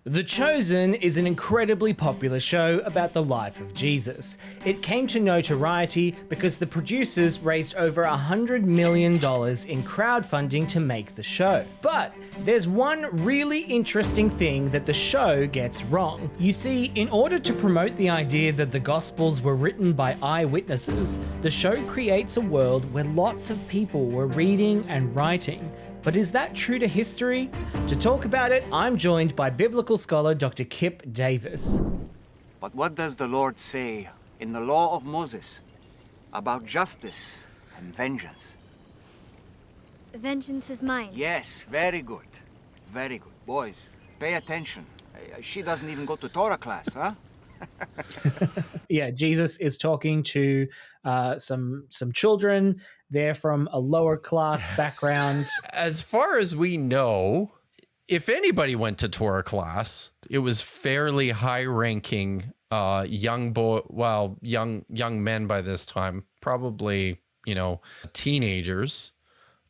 The Chosen is an incredibly popular show about the life of Jesus. It came to notoriety because the producers raised over $100 million in crowdfunding to make the show. But there's one really interesting thing that the show gets wrong. You see, in order to promote the idea that the Gospels were written by eyewitnesses, the show creates a world where lots of people were reading and writing. But is that true to history? To talk about it, I'm joined by biblical scholar Dr. Kipp Davis. But what does the Lord say in the law of Moses about justice and vengeance? Vengeance is mine. Yes, very good. Very good. Boys, pay attention. She doesn't even go to Torah class, huh? Yeah, Jesus is talking to some children. They're from a lower class background. As far as we know, if anybody went to Torah class, it was fairly high-ranking young men by this time, probably, teenagers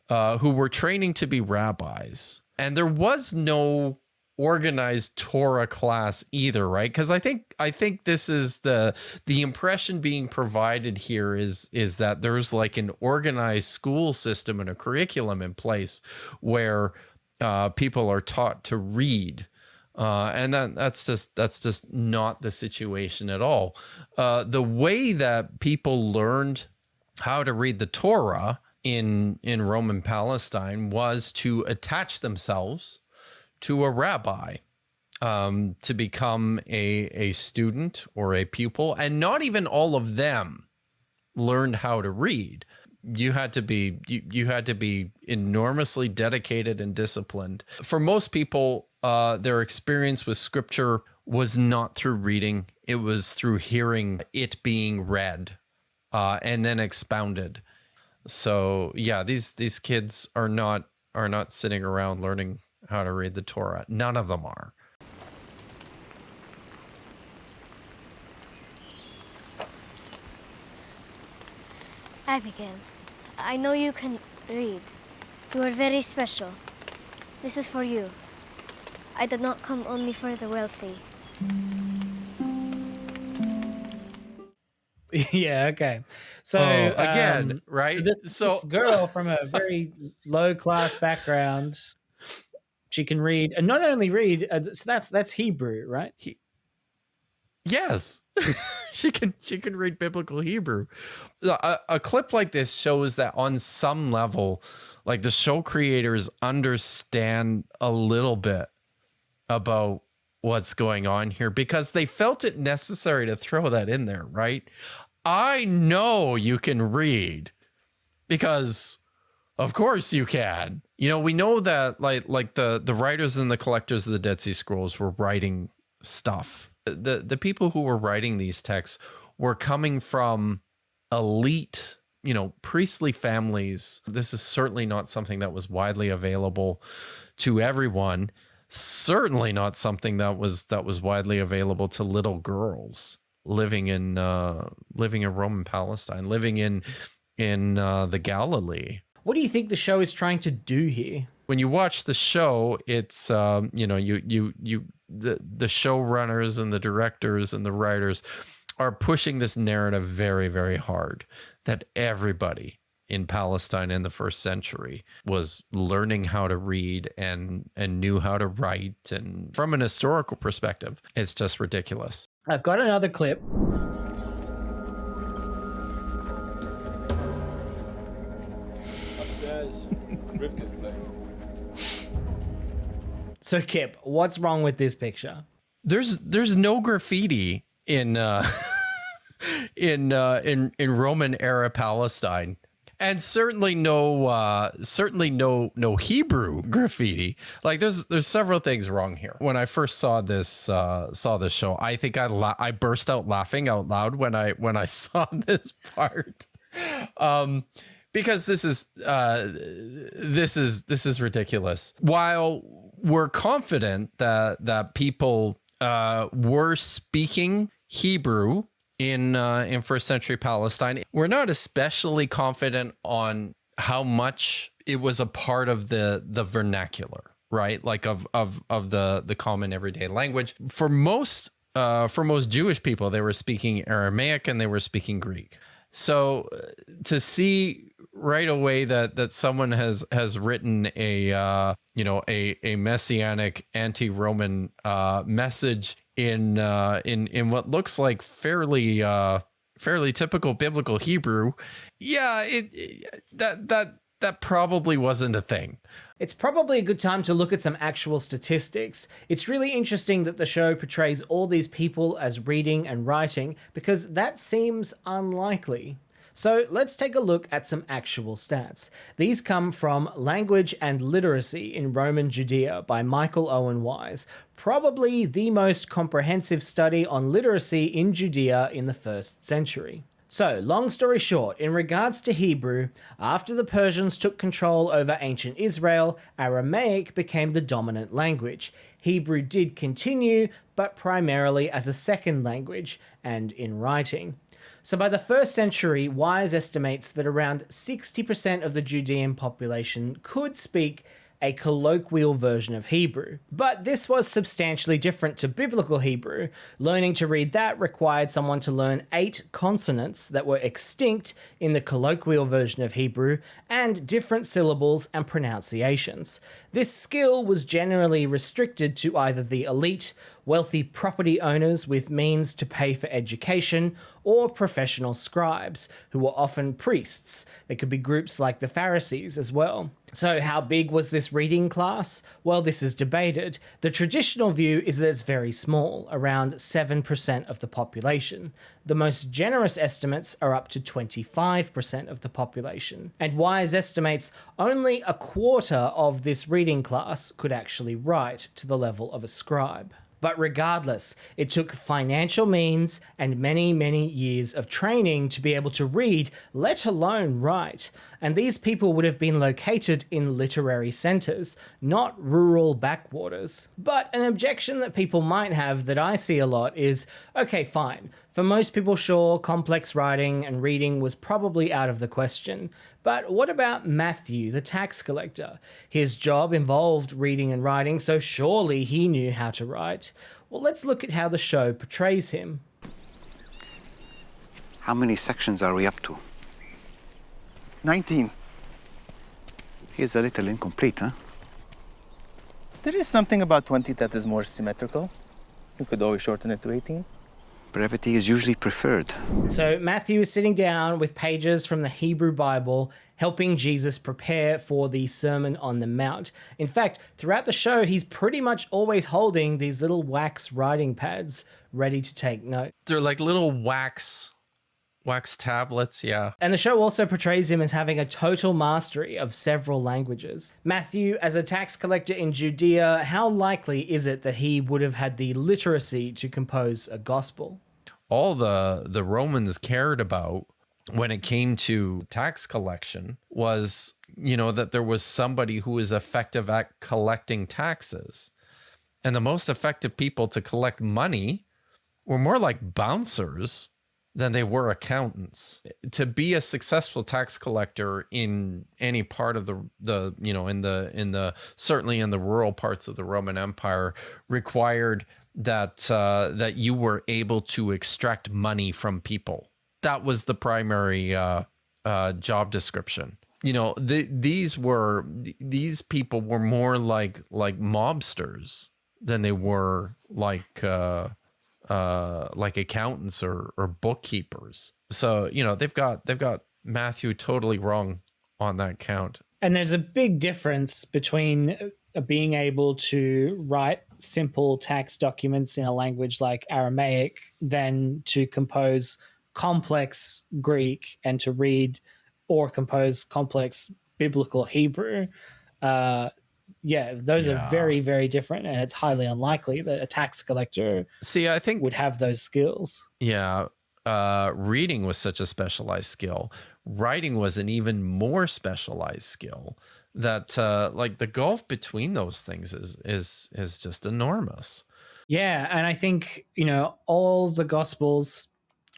who were training to be rabbis. And there was no organized Torah class either, right? Because I think this is the impression being provided here is that there's like an organized school system and a curriculum in place where people are taught to read, and that's just not the situation at all. The way that people learned how to read the Torah in Roman Palestine was to attach themselves to a rabbi, to become a student or a pupil, and not even all of them learned how to read. You had to be enormously dedicated and disciplined. For most people, their experience with scripture was not through reading; it was through hearing it being read, and then expounded. So yeah, these kids are not sitting around learning how to read the Torah. None of them are. Abigail, I know you can read. You are very special. This is for you. I did not come only for the wealthy. Yeah, okay. So again, right? This girl from a very low class background, she can read, and not only read. So that's Hebrew, right? Yes, she can read biblical Hebrew. A clip like this shows that on some level, like the show creators understand a little bit about what's going on here because they felt it necessary to throw that in there, right? I know you can read because of course you can. We know that like the writers and the collectors of the Dead Sea Scrolls were writing stuff. The people who were writing these texts were coming from elite, priestly families. This is certainly not something that was widely available to everyone. Certainly not something that was widely available to little girls living in Roman Palestine, living in the Galilee. What do you think the show is trying to do here? When you watch the show, it's the showrunners and the directors and the writers are pushing this narrative very, very hard that everybody in Palestine in the first century was learning how to read and knew how to write. And from an historical perspective, it's just ridiculous. I've got another clip. So Kipp, what's wrong with this picture? There's no graffiti in Roman era Palestine, and certainly no Hebrew graffiti. Like there's several things wrong here. When I first saw this show, I think I burst out laughing out loud when I saw this part. Because this is ridiculous. While we're confident that people were speaking Hebrew in first century Palestine, we're not especially confident on how much it was a part of the vernacular. right? Like of the common everyday language. For most Jewish people, they were speaking Aramaic and they were speaking Greek. So to see right away that someone has written a messianic anti-Roman message in what looks like fairly typical biblical Hebrew, yeah, that probably wasn't a thing. It's probably a good time to look at some actual statistics. It's really interesting that the show portrays all these people as reading and writing, because that seems unlikely. So let's take a look at some actual stats. These come from Language and Literacy in Roman Judea by Michael Owen Wise, probably the most comprehensive study on literacy in Judea in the 1st century. So, long story short, in regards to Hebrew, after the Persians took control over ancient Israel, Aramaic became the dominant language. Hebrew did continue, but primarily as a second language, and in writing. So by the 1st century, Wise estimates that around 60% of the Judean population could speak a colloquial version of Hebrew. But this was substantially different to biblical Hebrew. Learning to read that required someone to learn 8 consonants that were extinct in the colloquial version of Hebrew, and different syllables and pronunciations. This skill was generally restricted to either the elite, wealthy property owners with means to pay for education, or professional scribes, who were often priests. There could be groups like the Pharisees as well. So how big was this reading class? Well, this is debated. The traditional view is that it's very small, around 7% of the population. The most generous estimates are up to 25% of the population. And Wise estimates only a quarter of this reading class could actually write to the level of a scribe. But regardless, it took financial means and many, many years of training to be able to read, let alone write. And these people would have been located in literary centres, not rural backwaters. But an objection that people might have that I see a lot is, okay, fine. For most people, sure, complex writing and reading was probably out of the question. But what about Matthew, the tax collector? His job involved reading and writing, so surely he knew how to write. Well, let's look at how the show portrays him. How many sections are we up to? 19. Here's a little incomplete, huh? There is something about 20 that is more symmetrical. You could always shorten it to 18. Brevity is usually preferred. So Matthew is sitting down with pages from the Hebrew Bible, helping Jesus prepare for the Sermon on the Mount. In fact, throughout the show, he's pretty much always holding these little wax writing pads ready to take note. They're like little wax tablets, yeah. And the show also portrays him as having a total mastery of several languages. Matthew, as a tax collector in Judea, how likely is it that he would have had the literacy to compose a gospel? All the Romans cared about when it came to tax collection was, that there was somebody who was effective at collecting taxes. And the most effective people to collect money were more like bouncers than they were accountants. To be a successful tax collector in any part of the certainly in the rural parts of the Roman Empire required that you were able to extract money from people. That was the primary job description. These people were more like mobsters than they were like accountants or bookkeepers. So they've got Matthew totally wrong on that count. And there's a big difference between being able to write simple tax documents in a language like Aramaic than to compose complex Greek and to read or compose complex biblical Hebrew. Those are very, very different, and it's highly unlikely that a tax collector I think would have those skills. Yeah. Reading was such a specialized skill. Writing was an even more specialized skill. That the gulf between those things is just enormous. Yeah, and I think all the Gospels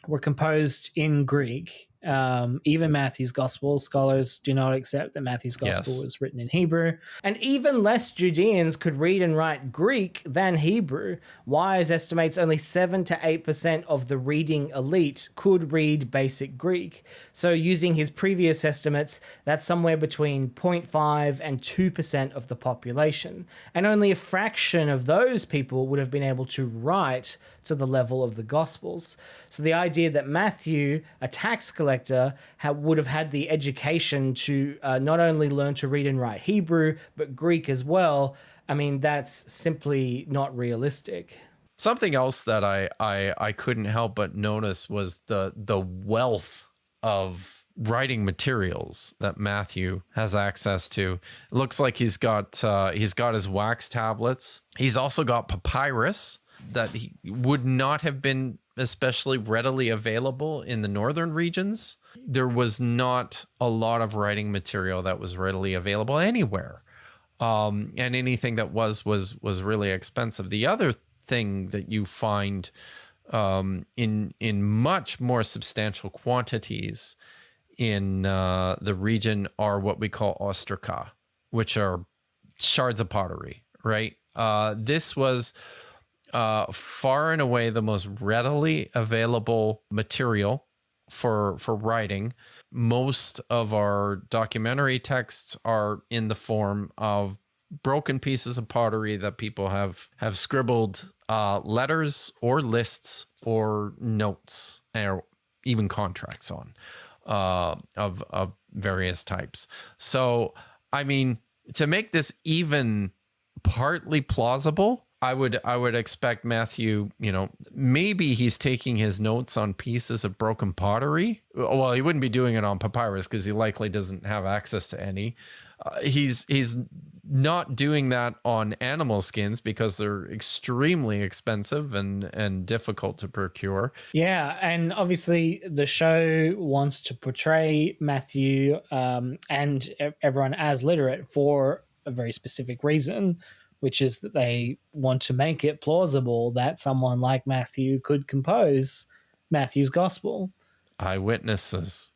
were composed in Greek, Even Matthew's gospel, scholars do not accept that Matthew's gospel Yes. was written in Hebrew. And even less Judeans could read and write Greek than Hebrew. Wise estimates only 7 to 8% of the reading elite could read basic Greek. So using his previous estimates, that's somewhere between 0.5 and 2% of the population. And only a fraction of those people would have been able to write to the level of the Gospels. So the idea that Matthew, a tax collector, would have had the education to not only learn to read and write Hebrew, but Greek as well, I mean, that's simply not realistic. Something else that I couldn't help but notice was the wealth of writing materials that Matthew has access to. It looks like he's got his wax tablets. He's also got papyrus that he would not have been especially readily available in the northern regions. There was not a lot of writing material that was readily available anywhere. And anything that was really expensive. The other thing that you find in much more substantial quantities in the region are what we call ostraca, which are shards of pottery, right? This was far and away the most readily available material for writing. Most of our documentary texts are in the form of broken pieces of pottery that people have scribbled letters or lists or notes or even contracts on of various types. So, I mean, to make this even partly plausible, I would expect Matthew, maybe he's taking his notes on pieces of broken pottery. Well, he wouldn't be doing it on papyrus because he likely doesn't have access to any. He's not doing that on animal skins because they're extremely expensive and difficult to procure. Yeah, and obviously the show wants to portray Matthew and everyone as literate for a very specific reason, which is that they want to make it plausible that someone like Matthew could compose Matthew's gospel. Eyewitnesses.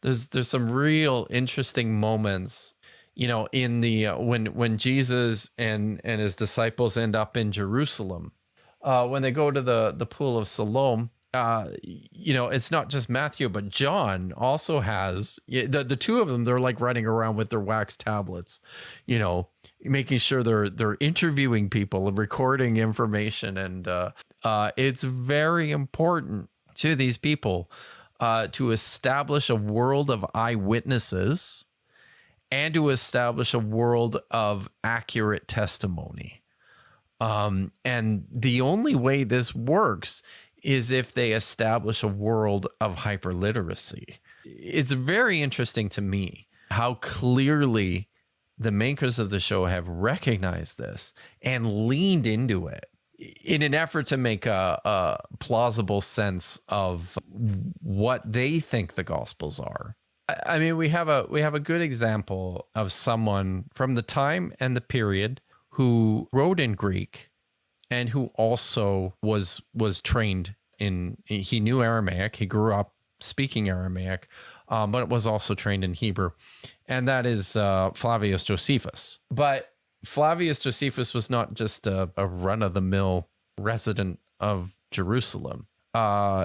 There's some real interesting moments, in the when Jesus and his disciples end up in Jerusalem, when they go to the pool of Siloam. It's not just Matthew, but John also has the two of them. They're like running around with their wax tablets, making sure they're interviewing people and recording information. And it's very important to these people to establish a world of eyewitnesses and to establish a world of accurate testimony. And the only way this works is if they establish a world of hyperliteracy. It's very interesting to me how clearly the makers of the show have recognized this and leaned into it in an effort to make a plausible sense of what they think the Gospels are. I mean, we have a good example of someone from the time and the period who wrote in Greek and who also was trained he knew Aramaic. He grew up speaking Aramaic, but was also trained in Hebrew. And that is Flavius Josephus. But Flavius Josephus was not just a run-of-the-mill resident of Jerusalem.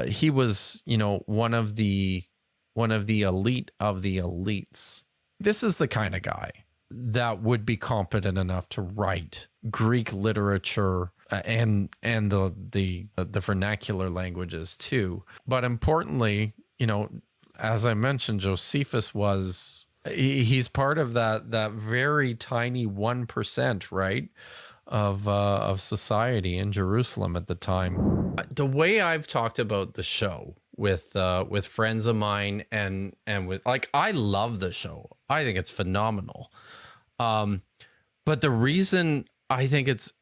He was, one of the elite of the elites. This is the kind of guy that would be competent enough to write Greek literature and the vernacular languages too. But importantly, as I mentioned, Josephus he's part of that very tiny 1%, right, of society in Jerusalem at the time. The way I've talked about the show with friends of mine and with I love the show. I think it's phenomenal. But the reason I think it's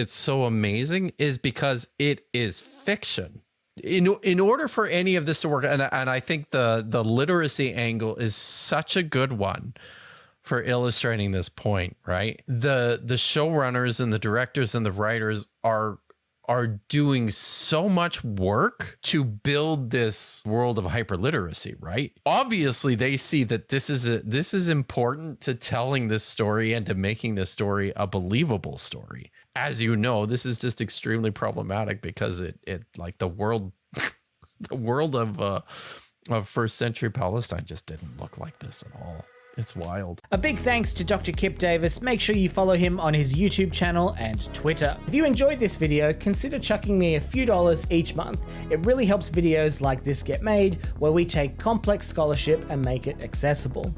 so amazing is because it is fiction. In order for any of this to work, and I think the literacy angle is such a good one for illustrating this point, right? The showrunners and the directors and the writers are are doing so much work to build this world of hyperliteracy, right? Obviously, they see that this is important to telling this story and to making this story a believable story. As you know, this is just extremely problematic because it like the world the world of first century Palestine just didn't look like this at all. It's wild. A big thanks to Dr. Kipp Davis. Make sure you follow him on his YouTube channel and Twitter. If you enjoyed this video, consider chucking me a few dollars each month. It really helps videos like this get made, where we take complex scholarship and make it accessible.